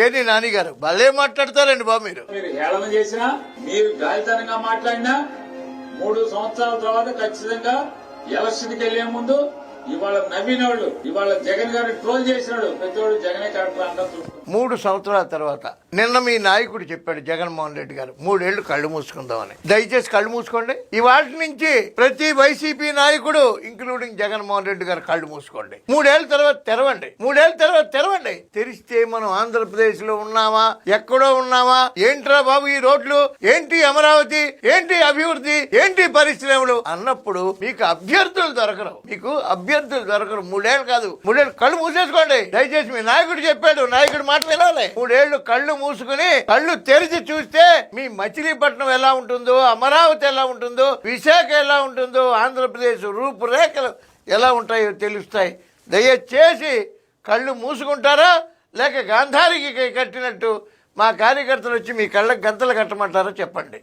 పేర్ని నాని గారు భలే మాట్లాడతారండి బాబు. మీరు హేళన చేసినా, మీరు గాలితనంగా మాట్లాడినా 3 సంవత్సరాల తర్వాత ఖచ్చితంగా ఎలక్షన్కి వెళ్లే ముందు ఇవాళ నవ్వినోళ్ళు, ఇవాళ జగన్ గారిని ట్రోల్ చేసినాడు, ప్రతివాడు జగనే కరెక్ట్ అంటారు. 3 సంవత్సరాల తర్వాత నిన్న మీ నాయకుడు చెప్పాడు జగన్మోహన్ రెడ్డి గారు 3 ఏళ్లు కళ్ళు మూసుకుందామని. దయచేసి కళ్ళు మూసుకోండి. ఇవాటి నుంచి ప్రతి వైసీపీ నాయకుడు ఇంక్లూడింగ్ జగన్మోహన్ రెడ్డి గారు కళ్ళు మూసుకోండి. 3 ఏళ్ల తర్వాత తెరవండి. 3 ఏళ్ల తర్వాత తెరవండి. తెరిస్తే మనం ఆంధ్రప్రదేశ్ లో ఉన్నామా, ఎక్కడో ఉన్నామా? ఏంట్రా బాబు ఈ రోడ్లు, ఏంటి అమరావతి, ఏంటి అభివృద్ధి, ఏంటి పరిశ్రమలు అన్నప్పుడు మీకు అభ్యర్థులు దొరకరు. 3 ఏళ్ళు కాదు, 3 ఏళ్ళు కళ్ళు మూసేసుకోండి. దయచేసి మీ నాయకుడు చెప్పాడు, నాయకుడు మాట వినాలి. 3 ఏళ్ళు కళ్ళు మూసుకుని కళ్ళు తెరిచి చూస్తే మీ మచిలీపట్నం ఎలా ఉంటుందో, అమరావతి ఎలా ఉంటుందో, విశాఖ ఎలా ఉంటుందో, ఆంధ్రప్రదేశ్ రూపురేఖలు ఎలా ఉంటాయో తెలుస్తాయి. దయచేసి కళ్ళు మూసుకుంటారా లేక గాంధారికి కట్టినట్టు మా కార్యకర్తలు వచ్చి మీ కళ్ళకి గంతలు కట్టమంటారో చెప్పండి.